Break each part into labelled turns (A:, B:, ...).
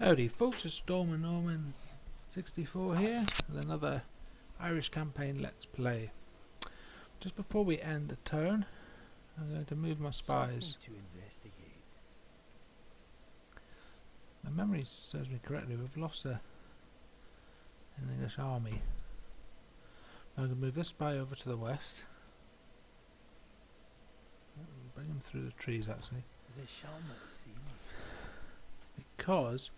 A: Howdy folks, it's Storm and Norman 64 here with another Irish campaign Let's Play. Just before we end the turn, I'm going to move my spies.
B: To investigate.
A: My memory serves me correctly, we've lost an English army. I'm going to move this spy over to the west. Bring him through the trees actually.
B: They shall not see me.
A: Because,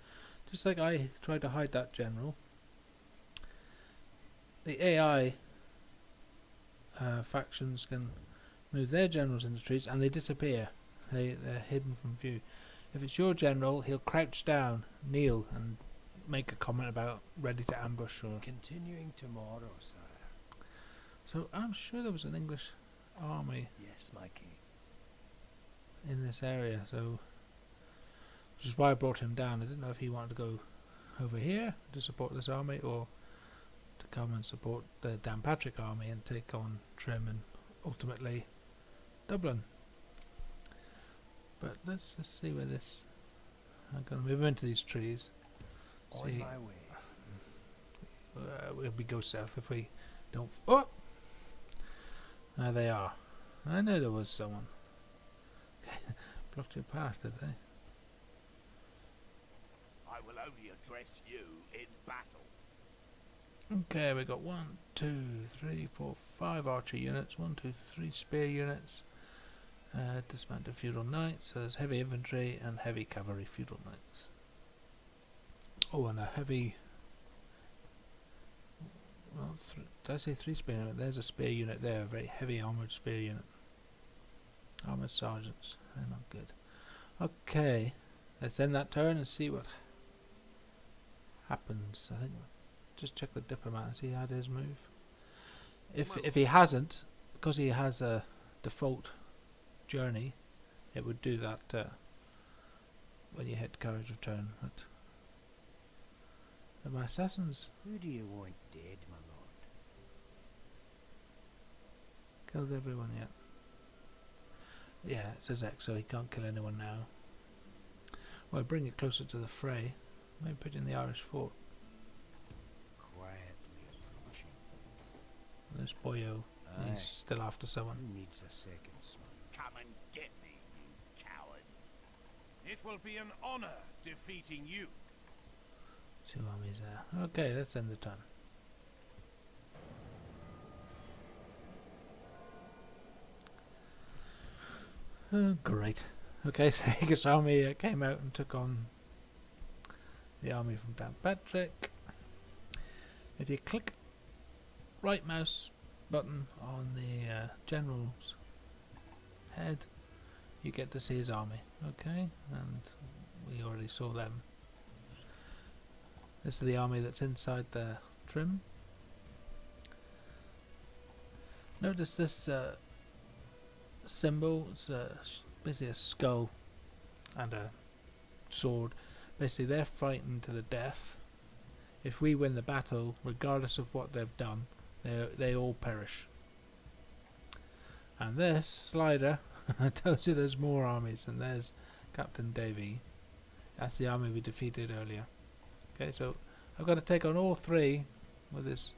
A: just like I tried to hide that general, the AI factions can move their generals into trees and they disappear. They're hidden from view. If it's your general, he'll crouch down, kneel, and make a comment about ready to ambush. Or
B: Continuing tomorrow, sire.
A: so I'm sure there was an English army
B: Yes, my king.
A: in this area, so which is why I brought him down. I didn't know if he wanted to go over here to support this army or to come and support the Downpatrick army and take on Trim and ultimately Dublin. But let's just see where this. I'm going to move into these trees.
B: On
A: See,
B: my way.
A: we go south if we don't. Oh, there they are. I knew there was someone. Blocked your path, did they?
C: I will only address you in battle.
A: Okay, we got 1, 2, 3, 4, 5 archer units, 1, 2, 3 spear units, dismounted feudal knights, so there's heavy infantry and heavy cavalry feudal knights. Oh, and a heavy, well, did I say 3 spear unit? There's a spear unit there, a very heavy armoured spear unit. Armoured sergeants, they're not good. Okay, let's end that turn and see what happens. I think just check the diplomat and see how his move. If he hasn't, because he has a default journey, it would do that when you hit courage return. But my assassins
B: Who do you want dead, my lord?
A: killed everyone yet. Yeah, it says X, so he can't kill anyone now. Well, bring it closer to the fray. Maybe put in the Irish fort.
B: Quietly approaching.
A: This boyo, he's still after someone.
B: Who needs a second smoke?
C: Come and get me, you coward. It will be an honor defeating you.
A: 2 armies there. Okay, let's end the turn. Oh, great. Okay, so the English army came out and took on the army from Downpatrick. If you click right mouse button on the general's head, you get to see his army. Okay, and we already saw them. This is the army that's inside the Trim. Notice this symbol. It's basically a skull and a sword. Basically, they're fighting to the death. If we win the battle, regardless of what they've done, they all perish. And this slider tells you there's more armies, and there's Captain Davy. That's the army we defeated earlier. Okay, so I've got to take on all 3 with this.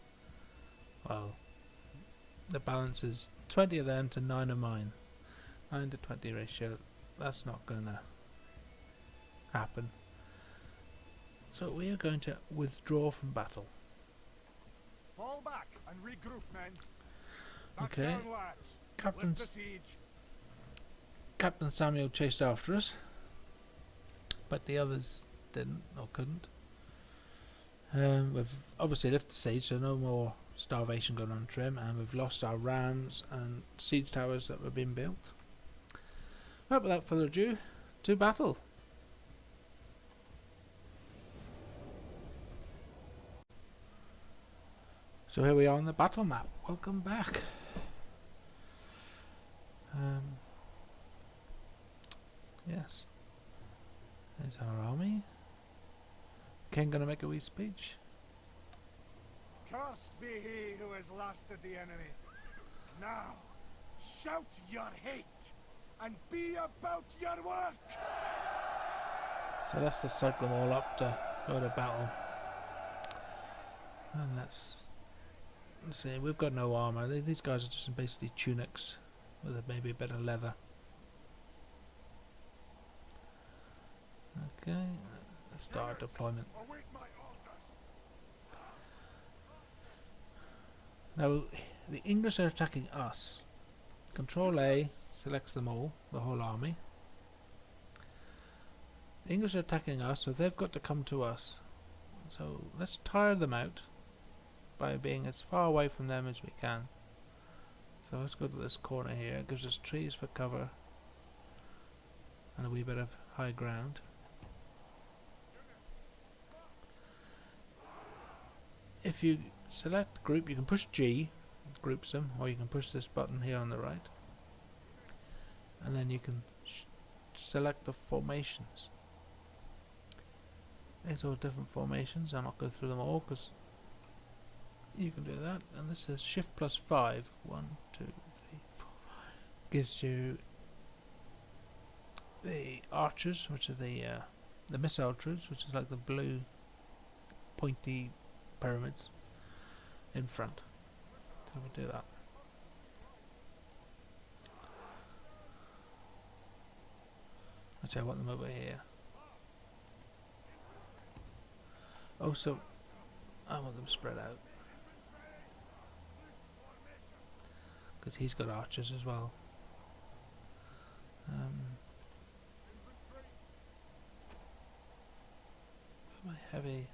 A: Well, the balance is 20 of them to 9 of mine. 9 to 20 ratio. That's not gonna happen. So we are going to withdraw from battle.
D: Fall back and regroup, men. Back
A: Okay.
D: down, lads. Lift the siege.
A: Captain Samuel chased after us, but the others didn't or couldn't. We've obviously left the siege, so no more starvation going on Trim, and we've lost our rams and siege towers that were being built. Well, without further ado, to battle. So here we are on the battle map. Welcome back. Yes. There's our army. King gonna make a wee speech.
D: Cursed be he who has lasted the enemy. Now, shout your hate and be about your work.
A: So let's just cycle them all up to go to battle. And let's see, we've got no armour. These guys are just basically tunics with maybe a bit of leather. Okay, let's start our deployment.
D: Await my orders.
A: Now, the English are attacking us. Control A selects them all, the whole army. The English are attacking us, so they've got to come to us. So let's tire them out by being as far away from them as we can. So let's go to this corner here. It gives us trees for cover and a wee bit of high ground. If you select group, you can push G, groups them, or you can push this button here on the right, and then you can select the formations. These are all different formations. I'll not go through them all because you can do that. And this is Shift plus 5. 1, 2, 3, 4, 5. Gives you the archers, which are the missile troops, which is like the blue pointy pyramids in front. So we'll do that. Actually, I want them over here. Oh, so I want them spread out because he's got archers as well. My heavy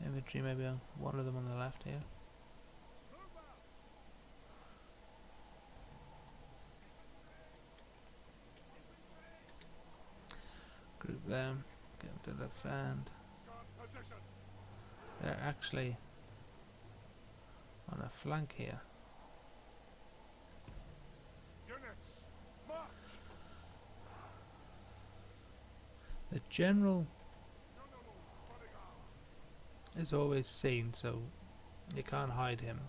A: infantry, maybe on one of them on the left here. Group them, get them to defend. They're actually on a flank here.
D: Units, march.
A: The general is always seen, so you can't hide him.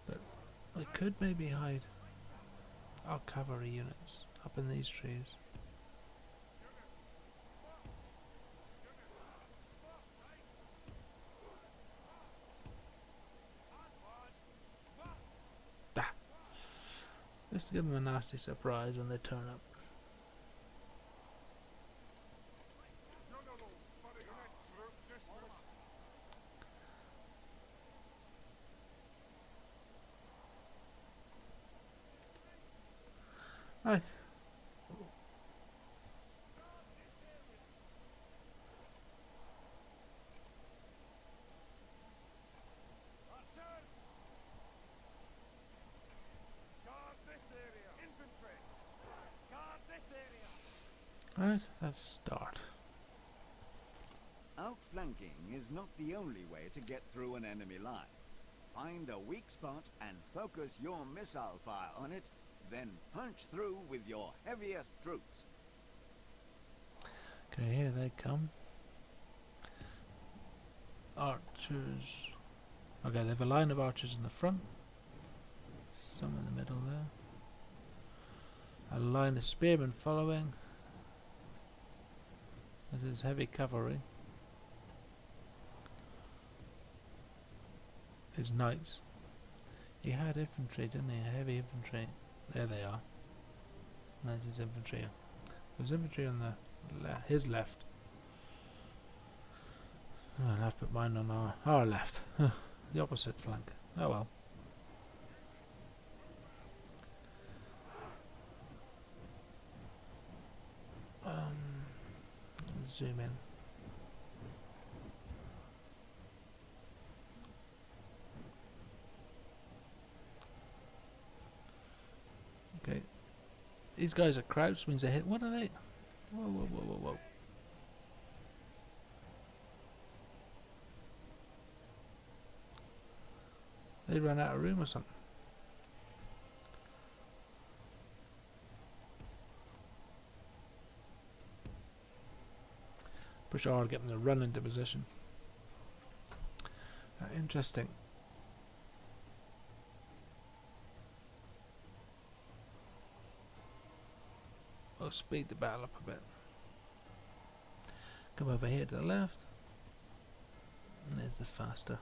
A: But we could maybe hide our cavalry units up in these trees. Just to give them a nasty surprise when they turn up. Right. Right, let's start.
E: Outflanking is not the only way to get through an enemy line. Find a weak spot and focus your missile fire on it, then punch through with your heaviest troops.
A: Okay, here they come. Archers. Okay, they have a line of archers in the front. Some in the middle there. A line of spearmen following. This is heavy cavalry. His knights. He had infantry, didn't he? Heavy infantry. There they are. That's his infantry. There's infantry on the his left. Oh, I'll have to put mine on our left. The opposite flank. Oh well. Zoom in. Okay. These guys are crouched, means they hit. What are they? Whoa, whoa, whoa, whoa, whoa. They ran out of room or something. Push R to get them to run into position. Interesting. We'll speed the battle up a bit. Come over here to the left. And there's the faster.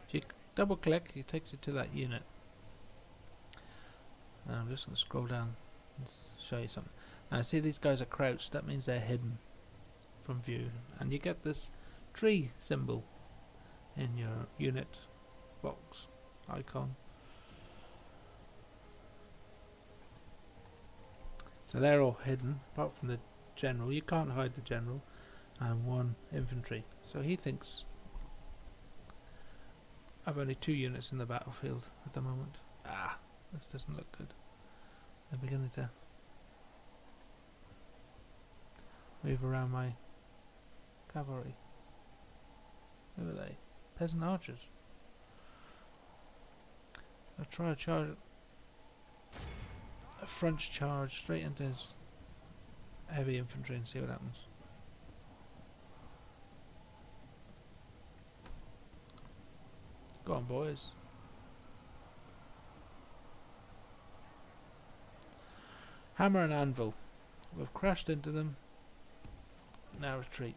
A: If you double click, it takes you to that unit. And I'm just going to scroll down and show you something. Now see, these guys are crouched, that means they're hidden from view. And you get this tree symbol in your unit box icon. So they're all hidden, apart from the general. You can't hide the general, and one infantry. So he thinks I've only 2 units in the battlefield at the moment. Ah, this doesn't look good. They're beginning to move around my cavalry. Who are they? Peasant archers. I'll try a charge, a French charge straight into his heavy infantry and see what happens. Go on, boys. Hammer and anvil. We've crashed into them. Now retreat.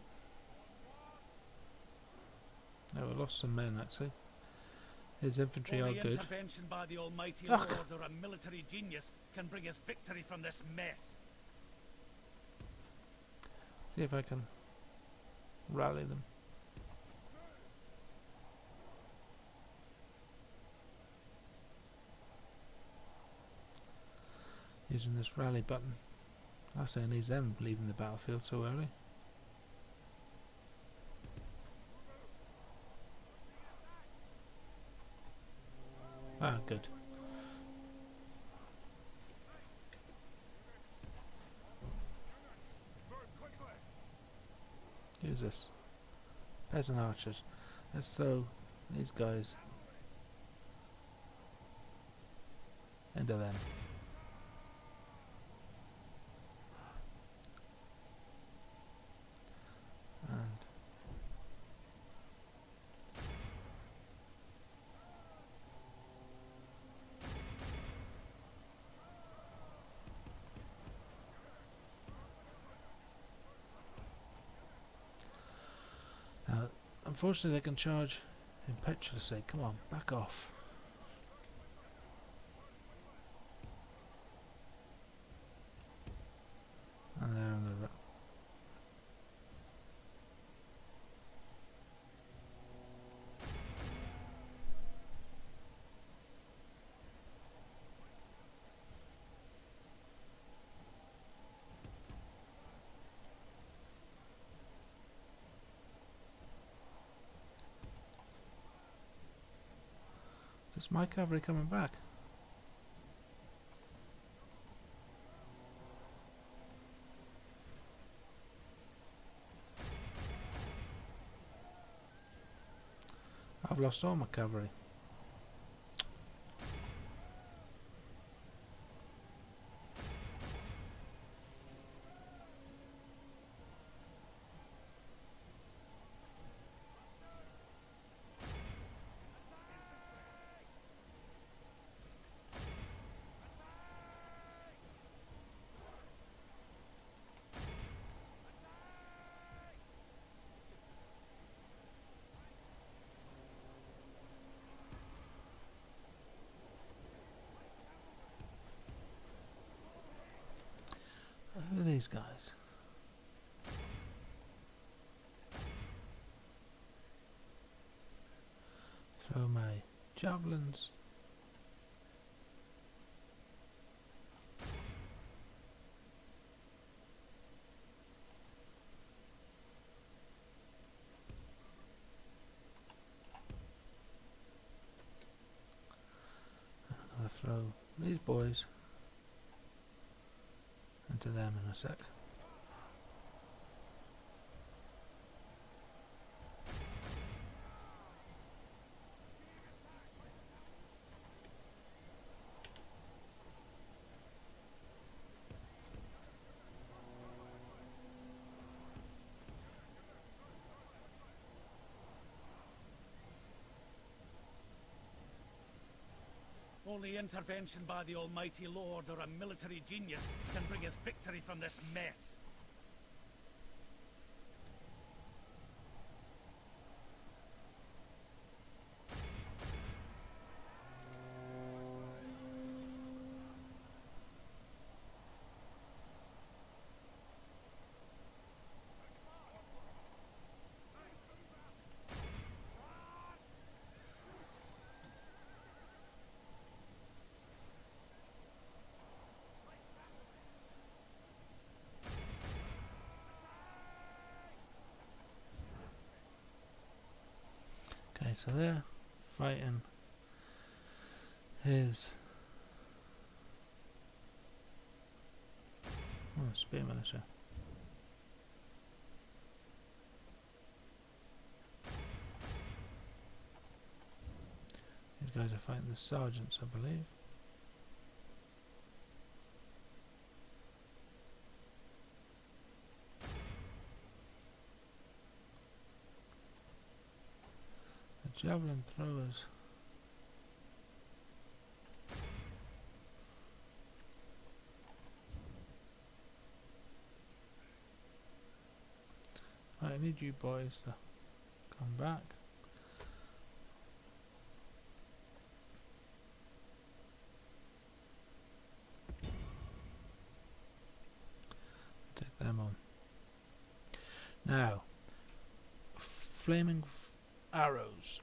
A: No, we lost some men actually. His infantry are good.
C: Intervention by the Almighty
A: Ugh.
C: Lord or a military genius can bring us victory from this mess.
A: See if I can rally them. Using this rally button. I say it needs them leaving the battlefield so early. Ah, good. Use this. Peasant archers. Let's throw these guys into them. And unfortunately they can charge impetuously. Come on, back off. And they're on the Is my cavalry coming back? I've lost all my cavalry. Who are these guys? Throw my javelins. I'll throw these boys into them in a sec.
F: Only intervention by the Almighty Lord or a military genius can bring us victory from this mess.
A: Okay, so they're fighting his spear militia. These guys are fighting the sergeants, I believe. The javelin throwers. I need you boys to come back. Take them on. Now, flaming arrows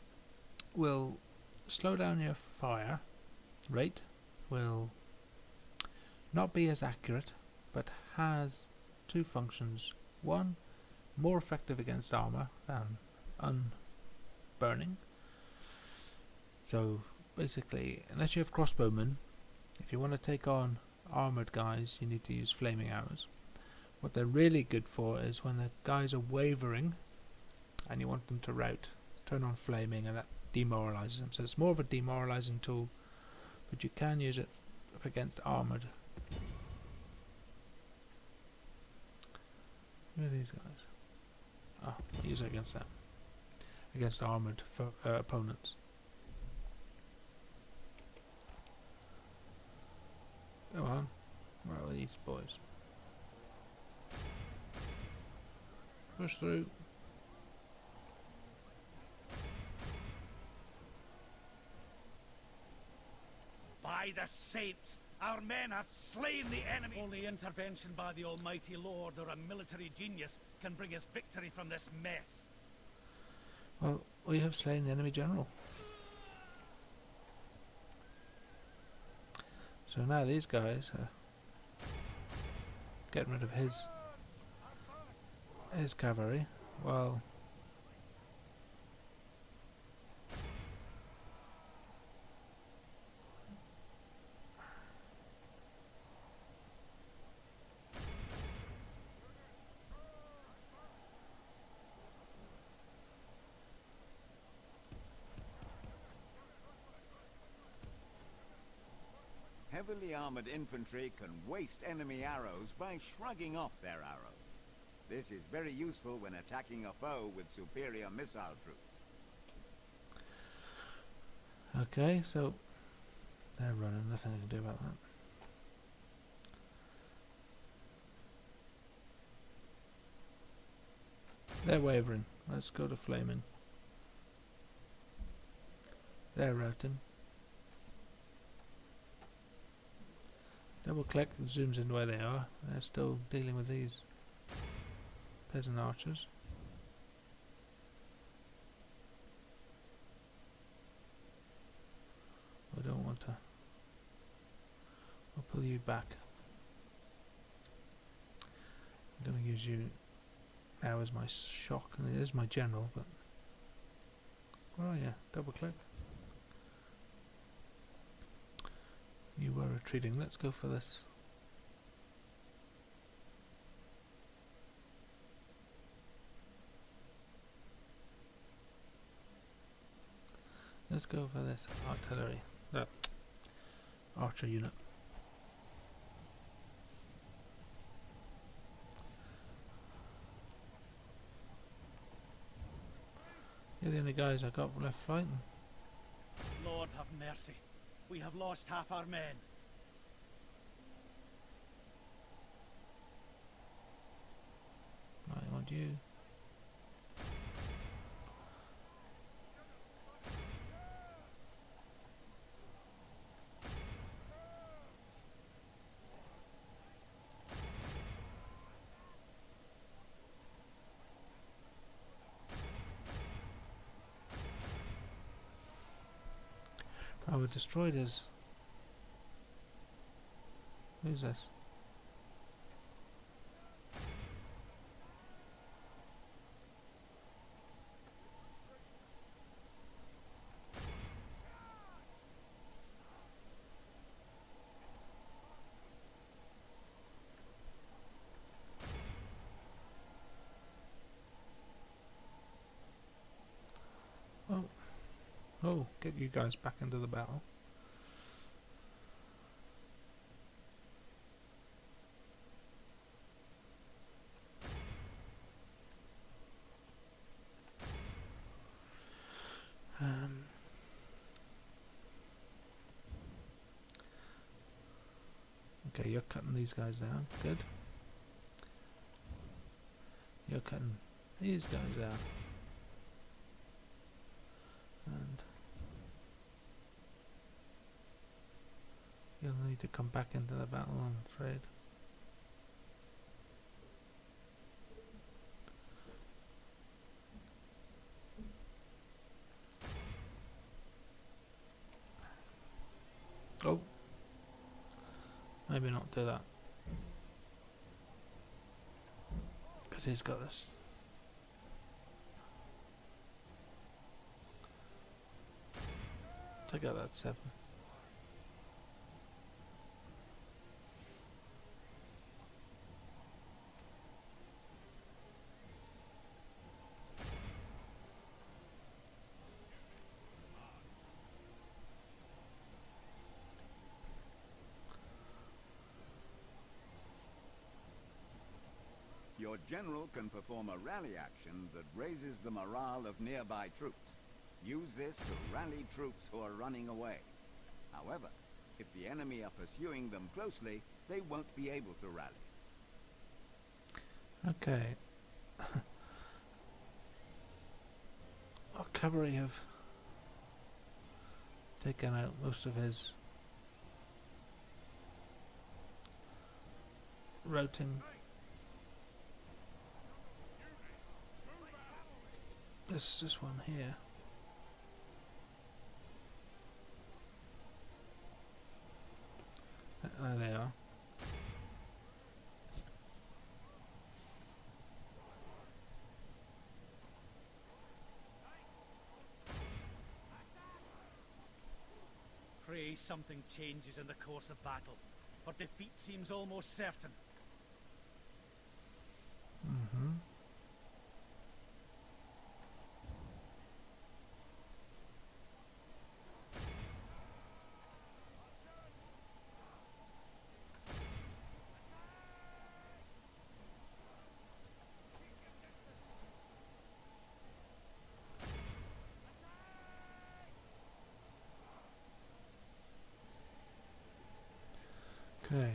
A: will slow down your fire rate, will not be as accurate, but has two functions. One, more effective against armor than unburning. So basically, unless you have crossbowmen, if you want to take on armored guys, you need to use flaming arrows. What they're really good for is when the guys are wavering and you want them to rout, turn on flaming, and that demoralizes them. So it's more of a demoralizing tool, but you can use it against armored. Who are these guys? Oh, use it against them. Against armored opponents. Come on. Where are these boys? Push through.
F: By the saints, our men have slain the enemy. Only intervention by the Almighty Lord or a military genius can bring us victory from this mess.
A: Well, we have slain the enemy general. So now these guys are getting rid of his cavalry. Well,
E: Heavily armored infantry can waste enemy arrows by shrugging off their arrows. This is very useful when attacking a foe with superior missile troops.
A: okay, so they're running, nothing I can do about that. They're wavering, let's go to flaming. They're routing. Double click, it zooms in where they are. They're still dealing with these peasant archers. I don't want to. I'll pull you back. I'm going to use you now as my shock, and it is my general, but where are you? Double click. You were retreating. Let's go for this. Let's go for this artillery. Archer unit. You're the only guys I got left fighting.
F: Lord have mercy. We have lost half our men.
A: I want you. I was destroyed his. Who's this? Oh. Oh, get you guys back into the battle. Okay, you're cutting these guys down. Good. You're cutting these guys down. And you'll need to come back into the battle, I'm afraid. Oh. Maybe not do that. Because he's got this. Take out that 7.
E: Your general can perform a rally action that raises the morale of nearby troops. Use this to rally troops who are running away. However, if the enemy are pursuing them closely, they won't be able to rally.
A: Okay. Our cavalry have taken out most of his routing. This one here. There they are.
F: Pray something changes in the course of battle, for defeat seems almost certain.
A: Mm-hmm. Okay.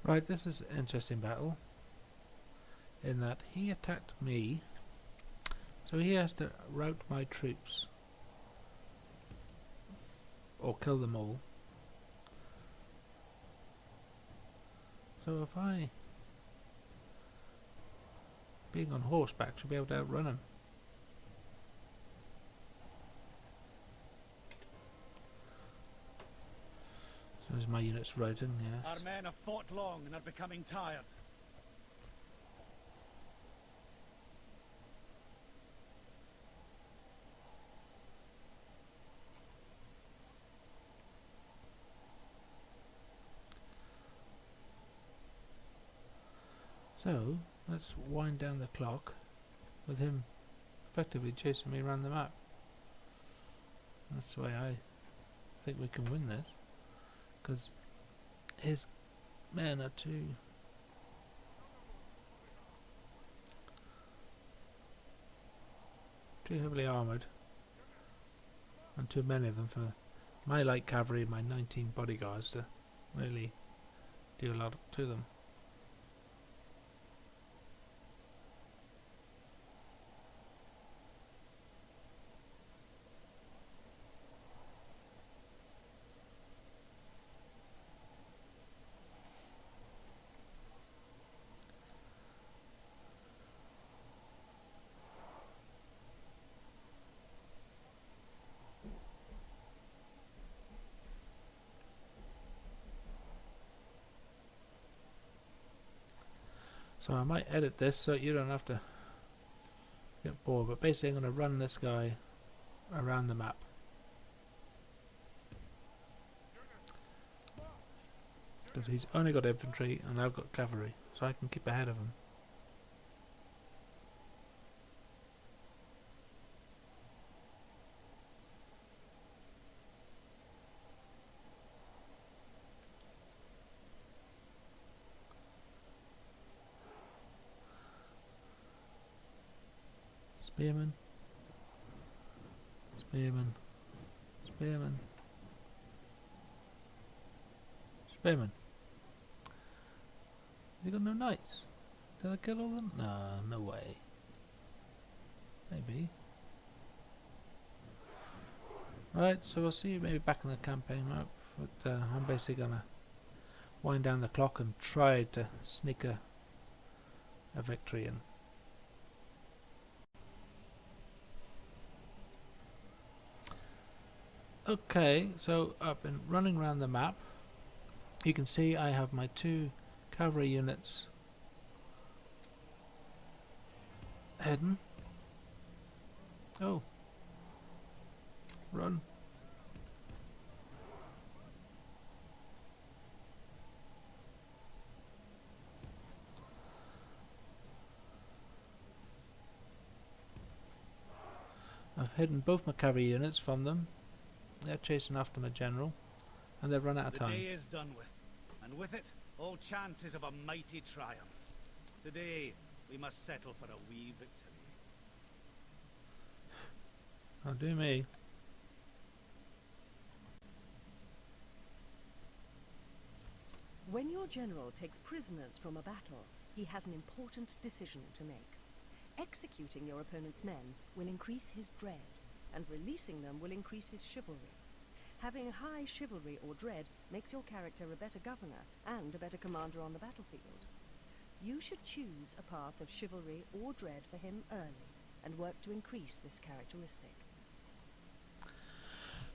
A: Right, this is an interesting battle in that he attacked me, so he has to rout my troops or kill them all. So if I, being on horseback, should be able to outrun him. is my unit's routing,
F: Our
A: yes.
F: men have fought long and are becoming tired.
A: So, let's wind down the clock with him effectively chasing me around the map. That's the way I think we can win this, because his men are too heavily armoured, and too many of them for my light cavalry and my 19 bodyguards to really do a lot to them. So I might edit this so you don't have to get bored, but basically I'm going to run this guy around the map. Because he's only got infantry and I've got cavalry, so I can keep ahead of him. Spearman, spearman, spearman, spearman. You got no knights? Did I kill all of them? No, no way. Maybe. Right, so we'll see you maybe back in the campaign map. But I'm basically gonna wind down the clock and try to sneak a victory in. Okay, so I've been running around the map. You can see I have my 2 cavalry units heading. Oh. Run. I've hidden both my cavalry units from them. They're chasing after my general, and they've run out of time.
F: The day is done with, and with it, all chances of a mighty triumph. Today, we must settle for a wee victory.
A: Oh, do me.
G: When your general takes prisoners from a battle, he has an important decision to make. Executing your opponent's men will increase his dread, and releasing them will increase his chivalry. Having high chivalry or dread makes your character a better governor and a better commander on the battlefield. You should choose a path of chivalry or dread for him early, and work to increase this characteristic.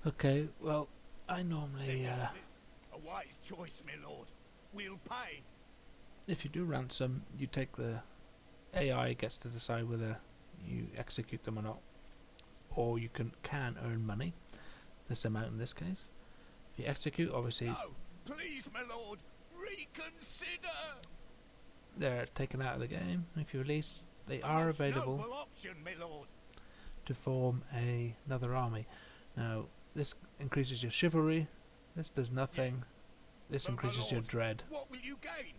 A: Okay, well, I normally,
C: A wise choice, my lord. We'll pay.
A: if you do ransom, you take the AI gets to decide whether you execute them or not. Or you can earn money, this amount in this case. If you execute, obviously
C: No, please, my lord, reconsider.
A: they're taken out of the game. If you release, they are
C: Most
A: available
C: noble option, my lord.
A: to form another army. Now, this increases your chivalry, this does nothing,
C: Yes.
A: this
C: But my
A: increases your
C: lord,
A: dread.
C: What will you gain?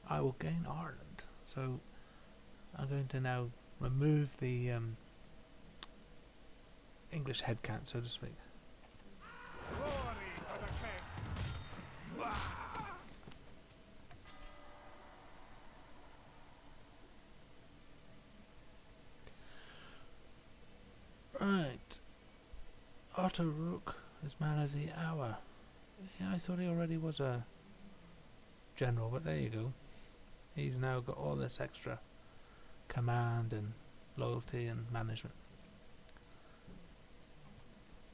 A: I will gain Ireland. So, I'm going to now remove the English head count, so to speak.
D: Glory to the king!
A: Right. Otto Rook is man of the hour. Yeah, I thought he already was a general, but there you go. He's now got all this extra command and loyalty and management.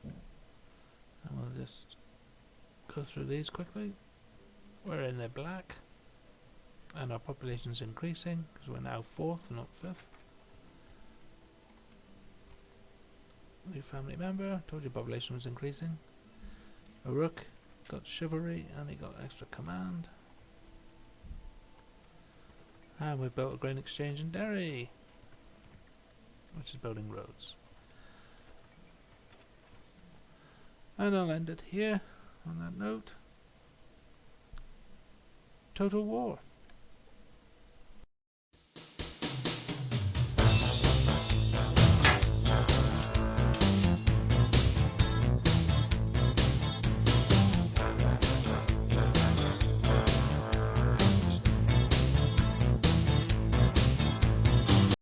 A: And we'll just go through these quickly. We're in the black, and our population's increasing because we're now 4th, not 5th. New family member. Told you population was increasing. A rook got chivalry and he got extra command. And we built a grain exchange in Derry, which is building roads. And I'll end it here on that note. Total war.